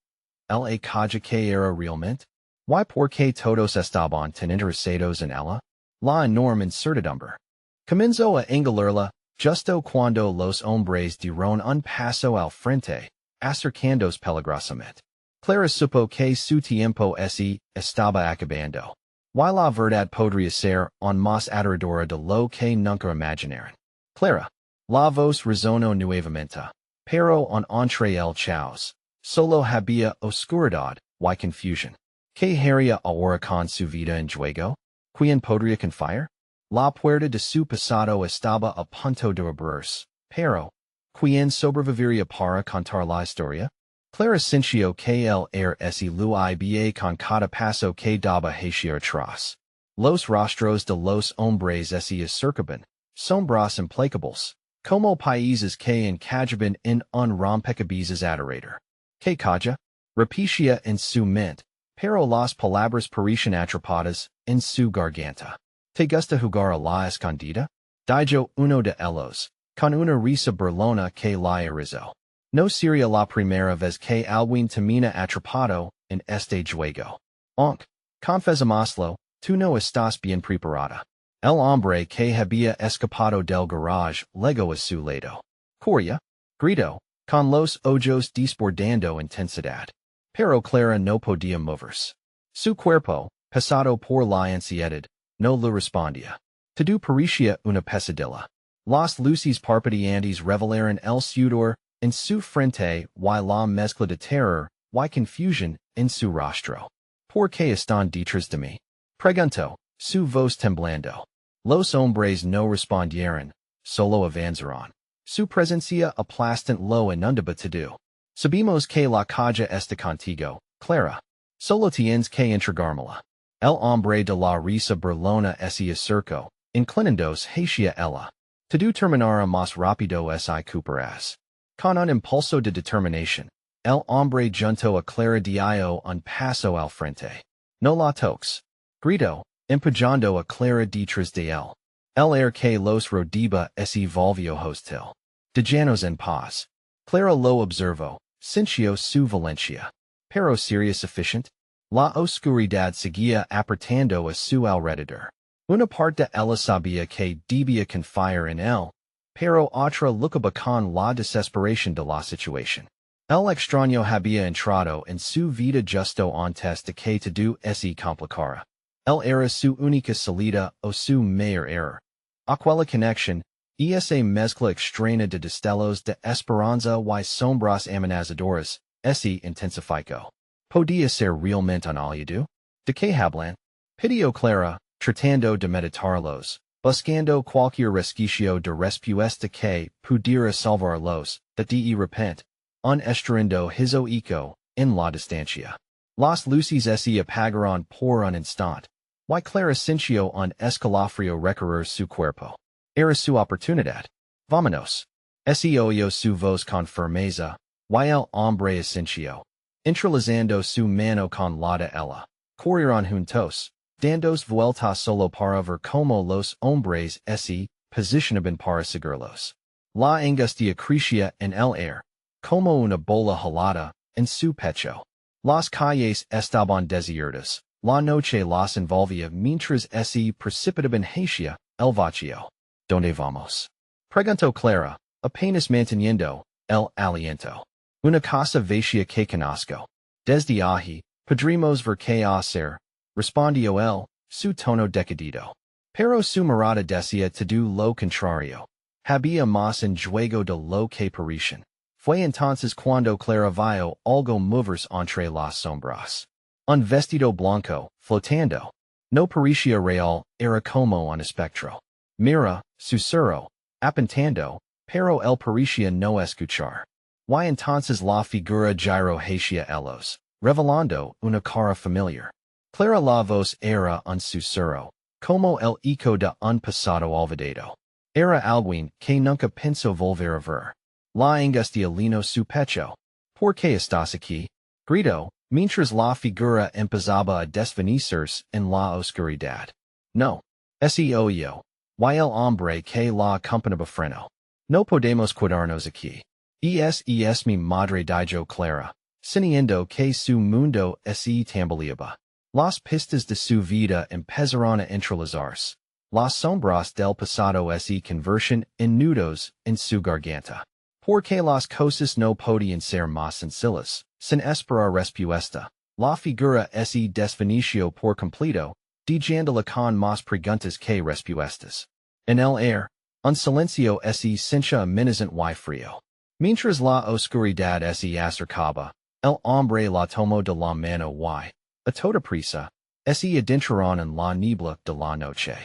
La calle que era realmente? ¿Y por qué todos estaban tan interesados en ella? La enorme incertidumbre. Comenzó a engalarla, justo cuando los hombres dieron un paso al frente, acercándose peligrosamente. Clara supo que su tiempo se estaba acabando. Y la verdad podría ser aún más aterradora de lo que nunca imaginaron. Clara. La voz resonó nuevamente. Pero entre el caos, solo había oscuridad y confusión. ¿Qué haría ahora con su vida en juego? ¿Quién podría confiar? La puerta de su pasado estaba a punto de abrirse, pero ¿quién sobreviviría para contar la historia? Clara sintió que el air se lo iba con cada paso que daba hacia atrás. Los rostros de los hombres se acercaban, sombras implacables, como países que encajaban en un rompecabezas aterrador. ¿Qué calle? Repetía en su mente, pero las palabras parecían atrapadas en su garganta. ¿Te gusta jugar a la escondida? Dijo uno de ellos, con una risa burlona que la irrizó. No sería la primera vez que alguien termina atrapado en este juego. Aunque, confesámoslo, tú no estás bien preparada. El hombre que había escapado del garage llegó a su lado. Corria, gritó, con los ojos desbordando intensidad. Pero Clara no podía moverse. Su cuerpo, pesado por la ansiedad, no le respondía. Todo parecía una pesadilla. Las luces parpadeantes revelaron el sudor en su frente y la mezcla de terror y confusión en su rostro. ¿Por qué están detrás de mí? Preguntó, su voz temblando. Los hombres no respondieron, solo avanzaron. Su presencia aplastante lo inundaba todo. Sabemos que la calle está contigo, Clara. Solo tienes que entregármela. El hombre de la risa burlona se acercó, inclinándose hacia ella. Todo terminará más rápido si cooperas. Con un impulso de determinación, el hombre juntó a Clara dio un paso al frente. No la toques. Gritó, empujando a Clara detrás de él. El air que los rodeaba se volvió hostil. de llanos en paz. Clara lo observo, sincio su valencia. Pero sería sufficient? La oscuridad seguía apretando a su alrededor. Una parte de ella sabía que debía confiar en él, pero otra lucaba con la desesperación de la situación. El extraño había entrado en su vida justo antes de que todo se complicara. Él era su única salida o su mayor error. Aquella conexión, esa mezcla extraña de destellos de esperanza y sombras amenazadoras, se intensificó. ¿Podía ser realmente un aliado? ¿De qué hablan? Pidió Clara, tratando de meditarlos, buscando cualquier resquicio de respuesta que pudiera salvarlos, de repente, un estruendo hizo eco en la distancia. Las luces se apagaron por un instante. Y Clara sintió un escalofrío recorrer su cuerpo. Era su oportunidad. Vámonos. Se oyó su voz con firmeza, y el hombre asintió. Entrelazando su mano con la de ella. Corrieron juntos, dandos vueltas solo para ver como los hombres se posicionaban para seguirlos. La angustia crecía en el aire, como una bola helada, en su pecho. Las calles estaban desiertas. La noche las envolvía mientras se precipitaban hacia el vacío. ¿Dónde vamos? Preguntó Clara, apenas manteniendo el aliento. Una casa vacía que conozco. Desde allí, podremos ver qué hacer, respondió él, su tono decidido. Pero su mirada decía todo lo contrario. Había más en juego de lo que parecían. Fue entonces cuando Clara vio algo moverse entre las sombras. Un vestido blanco, flotando. No parecía real, era como un espectro. Mira, susurró, apuntando, pero él parecía no escuchar. Y entonces la figura giró hacia ellos, revelando una cara familiar. Clara la voz era un susurro, como el eco de un pasado olvidado. Era alguien que nunca pensó volver a ver. La angustia llenó su pecho. ¿Por qué estás aquí? Gritó, mientras la figura empezaba a desvanecerse en la oscuridad. No. Se oyó. Y el hombre que la acompañaba frenó. No podemos quedarnos aquí. Es mi madre dijo Clara, sintiendo que su mundo se tambaleaba. Las pistas de su vida empezaron a entrelazarse. Las sombras del pasado se convertían en nudos en su garganta. Porque las cosas no podían ser más sencillas, sin esperar respuesta. La figura se desvaneció por completo, dejándola con más preguntas que respuestas. En el aire, un silencio se sintió amenazante y frío. Mientras la oscuridad se acercaba, el hombre la tomó de la mano y, a toda prisa, se adentraron en la niebla de la noche.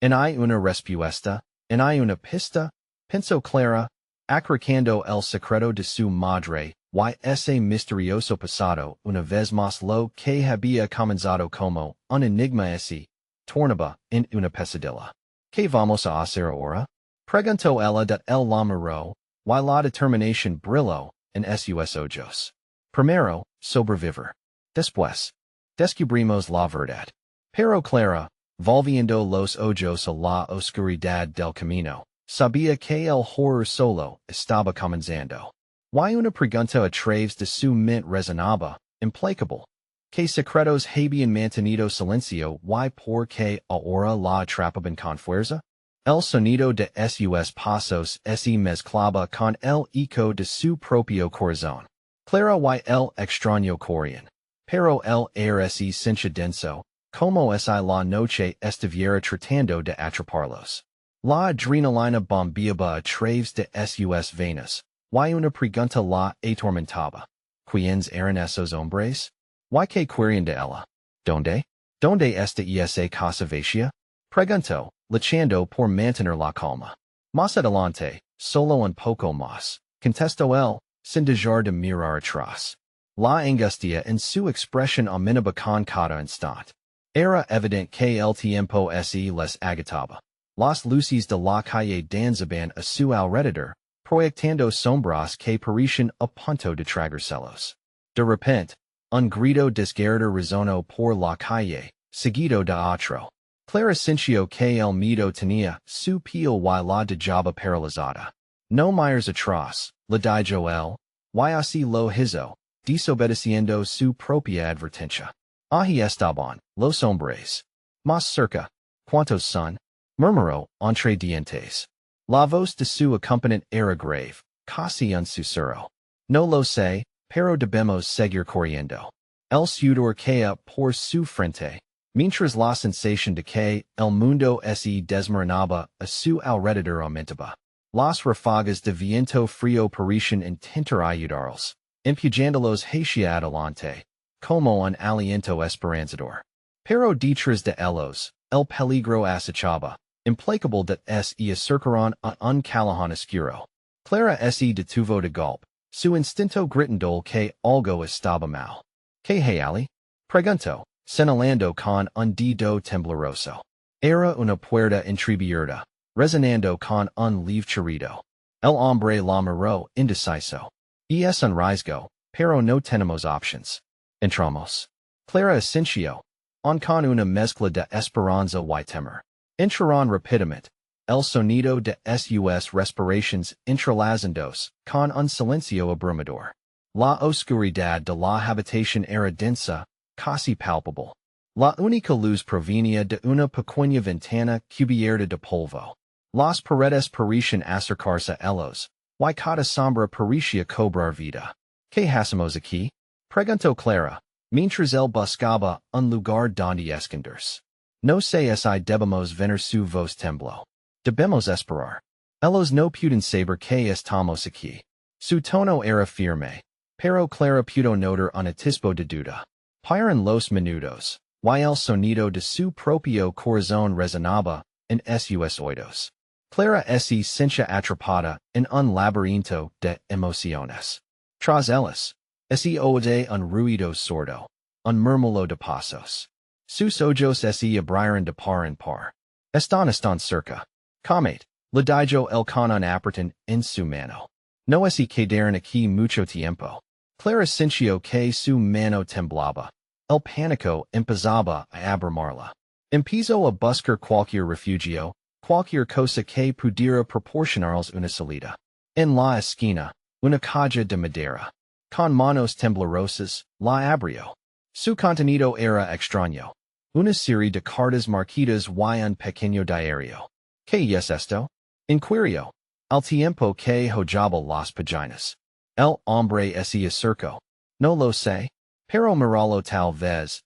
¿En hay una respuesta? ¿En hay una pista? Pensó Clara, acercando el secreto de su madre, y ese misterioso pasado una vez más lo que había comenzado como un enigma se tornaba en una pesadilla. ¿Qué vamos a hacer ahora? Preguntó ella de él la miró, y la determinación brilló en sus ojos. Primero, sobrevivir. Después, descubrimos la verdad. Pero Clara, volviendo los ojos a la oscuridad del camino, sabía que el horror solo estaba comenzando. Y una pregunta a través de su mente resonaba, implacable. ¿Qué secretos habían mantenido silencio y por qué ahora la atrapaban con fuerza? El sonido de sus pasos se mezclaba con el eco de su propio corazón. Clara y el extraño corrían. Pero el aire se sintió denso, como si la noche estuviera tratando de atraparlos. La adrenalina bombeaba a través de sus venas, y una pregunta la atormentaba. ¿Quiénes eran esos hombres? ¿Y qué querían de ella? ¿Dónde? ¿Dónde está esa casa vacía? Preguntó, luchando por mantener la calma. Más adelante, solo un poco más, contestó él, sin dejar de mirar atrás. La angustia en su expresión aumentaba con cada instante. Era evidente que el tiempo se les agotaba. Las luces de la calle danzaban a su alrededor, proyectando sombras que parecían a punto de tragárselos. De repente, un grito desgarrador resonó por la calle, seguido de otro. Clara sintió que el miedo tenía su piel y la dejaba paralizada. No Myers atroz, la di Joel, y así lo hizo, desobedeciendo su propia advertencia. Ahi estaban, los hombres. Más cerca, cuantos son, murmuró, entre dientes. La voz de su acompañante era grave, casi un susurro. No lo sé, pero debemos seguir corriendo. El sudor caía por su frente, mientras la sensación de que el mundo se desmoronaba a su alrededor aumentaba. Las ráfagas de viento frío parecían intentar ayudarlos, empujándolos hacia adelante, como un aliento esperanzador. Pero detrás de ellos, el peligro acechaba, implacable de se acercaron a un callejón oscuro. Clara se detuvo de golpe, su instinto gritando que algo estaba mal. ¿Qué hay ali? Preguntó, señalando con un dedo tembloroso. Era una puerta entreabierta, resonando con un leve. El hombre la miró indeciso. Es un riesgo, pero no tenemos options. Entramos. Clara asintió, con una mezcla de esperanza y temor. Entraron rápidamente. El sonido de sus respiraciones entrelazándose con un silencio abrumador. La oscuridad de la habitación era densa, casi palpable. La única luz provenía de una pequeña ventana cubierta de polvo. Las paredes parecían acercarse a ellos, y cada sombra parecía cobrar vida. ¿Qué hacemos aquí? Preguntó Clara, mientras él buscaba un lugar donde esconderse. No sé si debemos venir su voz tembló. Debemos esperar. Ellos no pueden saber que estamos aquí. Su tono era firme, pero Clara pudo notar un atisbo de duda. Pasaron los minutos, y el sonido de su propio corazón resonaba en sus oídos. Clara se sentía atrapada en un laberinto de emociones. Tras ellas, se oye un ruido sordo, un murmullo de pasos. Sus ojos se abrieron de par en par. Están cerca. Comet, le dijo el con un apretón en su mano. No se quedaron aquí mucho tiempo. Clara sintió que su mano temblaba. El pánico empezaba a abrumarla. Empezó a buscar cualquier refugio, cualquier cosa que pudiera proporcionarles una salida. En la esquina, una caja de madera. Con manos temblorosas, la abrió. Su contenido era extraño. Una serie de cartas marcadas y un pequeño diario. ¿Qué es esto? Inquirió. Al tiempo que hojaba las páginas. El hombre se acercó. No lo sé. Pero miralo tal vez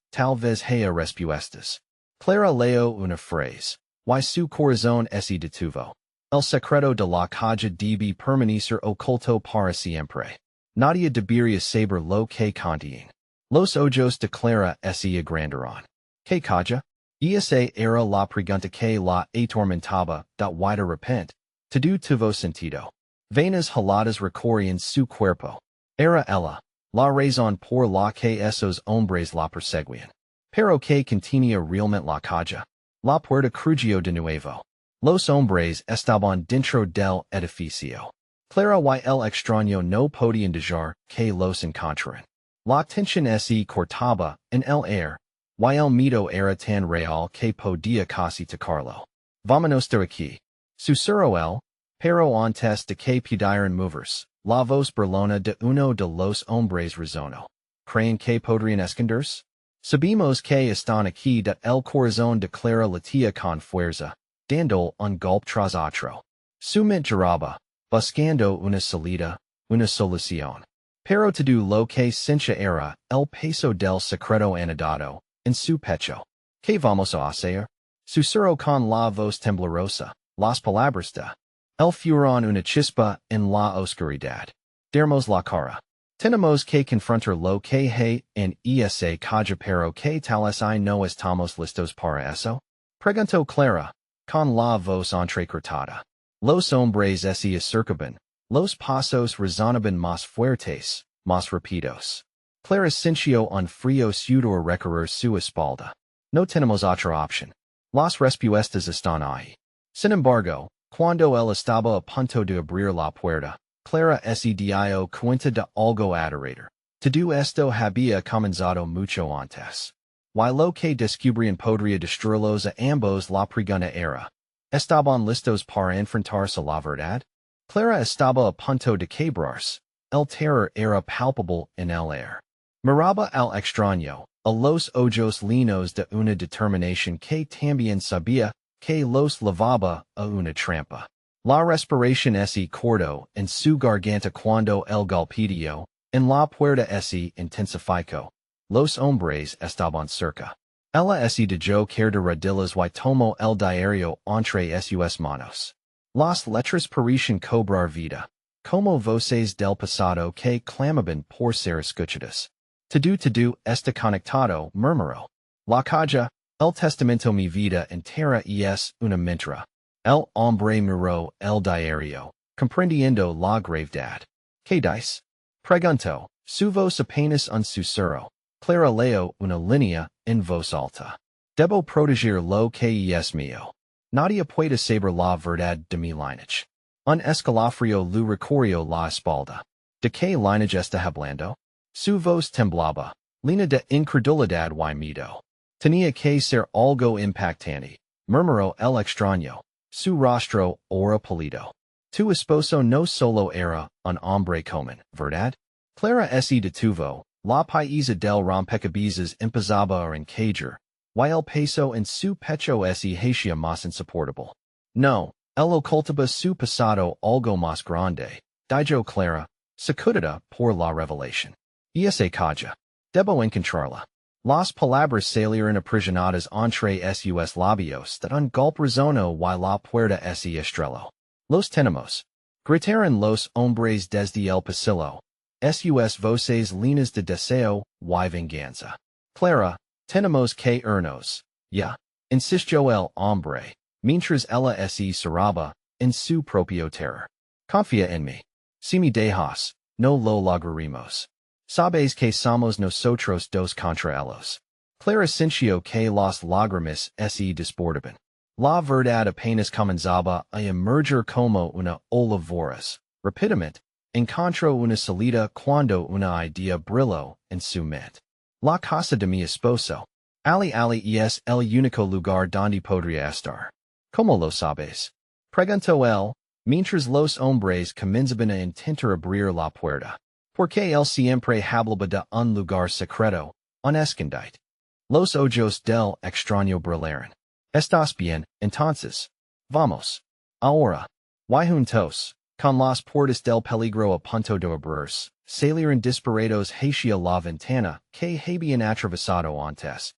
haya respuestas. Clara leyó una frase. Y su corazón se detuvo. El secreto de la caja debe permanecer oculto para siempre. Nadie debería saber lo que contiene. Los ojos de Clara se agrandaron. ¿Qué caja? Esa era la pregunta que la atormentaba, y de repente, todo tuvo sentido. Venas heladas recorrían su cuerpo. Era ella, la razón por la que esos hombres la perseguían. Pero que contenía realmente la caja. La puerta crujió de nuevo. Los hombres estaban dentro del edificio. Clara y el extraño no podían dejar que los encontraran. La tensión se cortaba en el aire, y el miedo era tan real que podía casi tocarlo. Vámonos de aquí. Susurró él, pero antes de que pudieran moverse, la voz burlona de uno de los hombres resonó. ¿Creen que podrían esconderse? Sabemos que están aquí de el corazón de Clara latía con fuerza, dando un golpe tras otro. Su mente giraba, buscando una salida, una solución. Pero todo lo que sentía era el peso del secreto anodado en su pecho. ¿Qué vamos a hacer? Susurró con la voz temblorosa, las palabras de el fueron una chispa en la oscuridad. Dermos la cara. Tenemos que confrontar lo que hay en esa caja pero que tal si no estamos listos para eso? Preguntó Clara, con la voz entrecortada. Los hombres se acercaban. Los pasos resonaban más fuertes, más rápidos. Clara sintió un frío sudor recorrer su espalda. No tenemos otra opción. Las respuestas están ahí. Sin embargo, cuando él estaba a punto de abrir la puerta, Clara se dio cuenta de algo aterrador. Todo esto había comenzado mucho antes. Y lo que descubrían podría destruirlos a ambos. La pregunta era, ¿estaban listos para enfrentarse a la verdad? Clara estaba a punto de quebrarse. El terror era palpable en el aire. Miraba al extraño, a los ojos llenos de una determinación que también sabía que los llevaba a una trampa. La respiración se cortó en su garganta cuando el golpeteo en la puerta se intensificó. Los hombres estaban cerca. Ella se dejó caer de rodillas y tomó el diario entre sus manos. Las letras parecían cobrar vida, como voces del pasado que clamaban por ser escuchadas. Todo está conectado, murmuró. La caja, el testamento mi vida entera es una mentira. El hombre miró el diario, comprendiendo la gravedad. ¿Qué dice? Preguntó, su voz apenas un susurro. Clara leo una línea en voz alta. Debo proteger lo que es mío. Nadie puede saber la verdad de mi lineage. Un escalofrío le recorrió la espalda. ¿De qué lineage está hablando? Su voz temblaba, llena de incredulidad y miedo. Tenía que ser algo impactante, murmuró el extraño. Su rostro ahora pálido. Tu esposo no solo era un hombre común, ¿verdad? Clara se detuvo. La pieza del rompecabezas empezaba a encajar, y el peso en su pecho se hacía más insoportable. No, él ocultaba su pasado algo más grande, dijo Clara, sacudida por la revelación. Y esa caja. Debo encontrarla. Las palabras salieron aprisionadas entre sus labios de un golpe resonó y la puerta se estrelló. Los tenemos. Gritaron los hombres desde el pasillo. Sus voces llenas de deseo y venganza. Clara, tenemos que irnos. Ya. Insistió el hombre, mientras ella se cerraba en su propio terror. Confía en mí. Si me dejas, no lo lograremos. Sabes que somos nosotros dos contra ellos. Clara sintió que las lágrimas se desbordaban. La verdad apenas comenzaba a emerger como una ola voraz. Rápidamente, encontró una salida cuando una idea brilló en su mente. La casa de mi esposo. Ali es el único lugar donde podría estar. ¿Cómo lo sabes? Preguntó él, mientras los hombres comenzaban a intentar abrir la puerta. Porque él siempre hablaba de un lugar secreto, un escondite. Los ojos del extraño brillaron. ¿Estás bien, entonces? Vamos. Ahora. Y juntos, con las puertas del peligro a punto de abrirse, salieron disparados hacia la ventana que habían atravesado antes.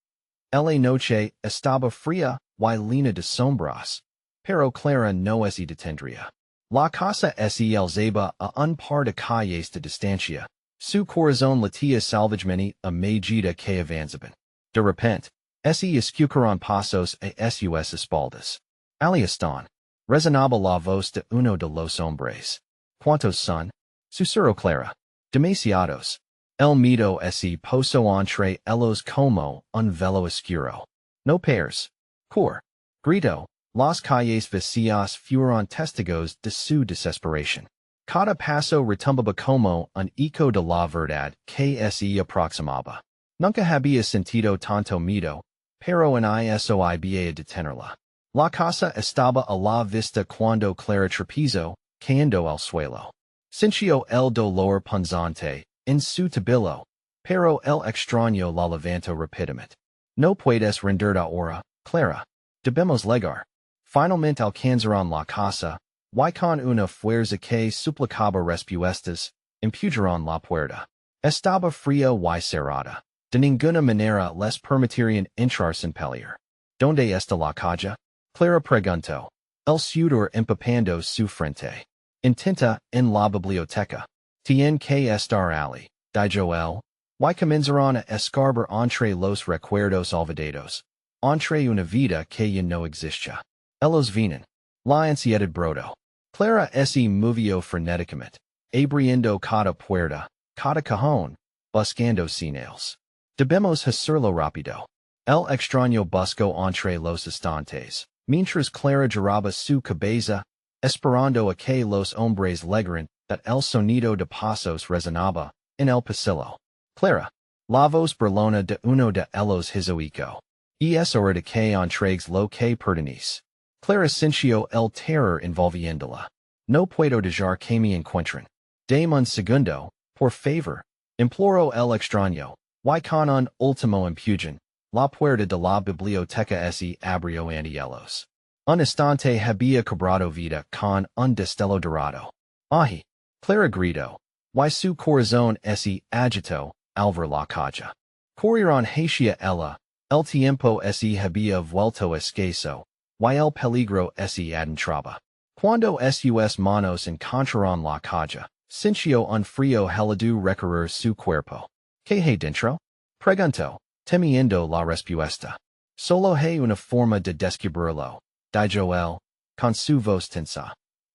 La noche estaba fría y llena de sombras, pero Clara no se detendría. La casa se alzaba a un par de calles de distancia. Su corazón latía salvajemente a medida que avanzaban. De repente, se escucharon pasos a sus espaldas. Allí están. Resonaba la voz de uno de los hombres. ¿Cuántos son? Susurró Clara. Demasiados. El miedo se posó entre ellos como un velo oscuro. No pairs. Cor. Gritó. Las calles vacías fueron testigos de su desesperación. Cada paso retumbaba como un eco de la verdad que se aproximaba. Nunca había sentido tanto miedo, pero en eso había detenerla. La casa estaba a la vista cuando Clara tropezó, cayendo al suelo. Sintió el dolor punzante en su tobillo, pero el extraño la levantó rápidamente. No puedes rendirte ahora, Clara. Debemos llegar. Finalmente alcanzaron la casa, y con una fuerza que suplicaba respuestas, empujaron la puerta. Estaba fría y cerrada. De ninguna manera les permitirían entrar sin peligro. ¿Dónde está la caja? Clara preguntó. El sudor empapando su frente. Intenta en la biblioteca. Tiene que estar allí, dijo él. Y comenzaron a escarbar entre los recuerdos olvidados. Entre una vida que ya no existía. Ellos vienen. La ansiedad brodó. Clara se movió frenéticamente, abriendo cada puerta, cada cajón, buscando señales. Debemos hacerlo rápido. El extraño buscó entre los estantes, mientras Clara giraba su cabeza, esperando a que los hombres llegaran, that el sonido de pasos resonaba en el pasillo. Clara. La voz burlona de uno de ellos hizo eco. Es hora de que entregues lo que pertenece. Clara sintió el terror envolviéndola. no puedo dejar que me encuentren. Dame un segundo, por favor. Imploro el extraño. Y con un último empujón, la puerta de la biblioteca se abrió ante ellos. Un instante había cobrado vida con un destello dorado. Ahi, Clara gritó. Y su corazón se agitó al ver la calle. Corrieron hacia ella, el tiempo se había vuelto escaso, y el peligro se adentraba. Cuando sus manos encontraron la calle, sintió un frío helado recorrer su cuerpo. ¿Qué hay dentro? Preguntó, temiendo la respuesta. Solo hay una forma de descubrirlo, dijo él, con su voz tensa.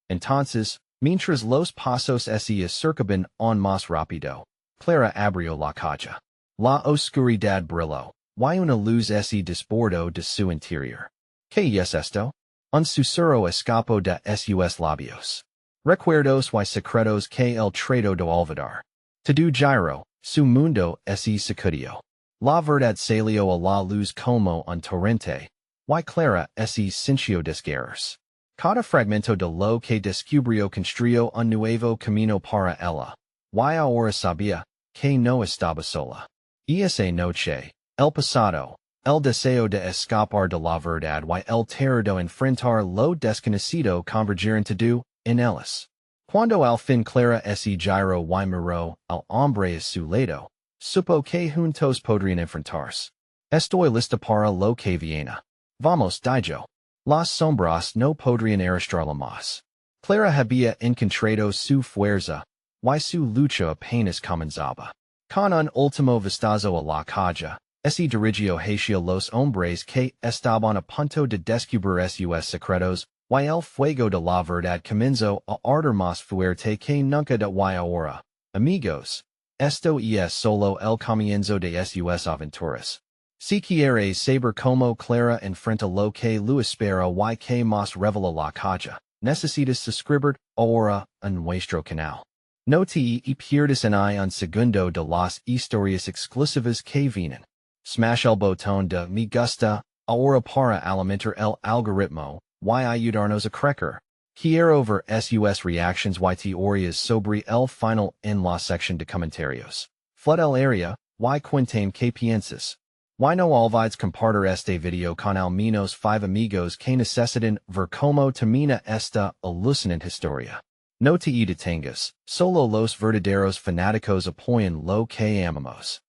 Entonces, mientras los pasos se acercaban aún más rápido, Clara abrió la calle. La oscuridad brilló, y una luz se desbordó de su interior. ¿Qué es esto? Un susurro escapó de sus labios. Recuerdos y secretos que el trato de olvidar. Todo giro, su mundo se sacudió. La verdad salió a la luz como un torrente, y Clara se sintió desgarrarse. Cada fragmento de lo que descubrió construyó un nuevo camino para ella, y ahora sabía que no estaba sola. Esa noche, el pasado, el deseo de escapar de la verdad y el terror de enfrentar lo desconocido convergieron todo en ellas. Cuando al fin Clara se giró y miró al hombre a su lado, supo que juntos podrían enfrentarse. Estoy lista para lo que viene. Vamos, dijo. Las sombras no podrían arrastrarla más. Clara había encontrado su fuerza, y su lucha apenas comenzaba. Con un último vistazo a la calle, se dirigió hacia los hombres que estaban a punto de descubrir sus secretos, y el fuego de la verdad comenzó a arder más fuerte que nunca de y ahora, amigos, esto es solo el comienzo de sus aventuras. Si quieres saber cómo Clara enfrenta lo que lo espera y que más revela la calle, necesitas suscribir ahora a nuestro canal. No te pierdas en un segundo de las historias exclusivas que vienen. Smash el botón de me gusta ahora para alimentar el algoritmo y ayudarnos a crecer. Quiero ver sus reactions y teorías sobre el final en la sección de comentarios. Flood el área y cuenten que piensas. Y no olvides compartir este video con al menos 5 amigos que necesitan ver cómo termina esta alucinante historia. No te detengas, solo los verdaderos fanáticos apoyan lo que amamos.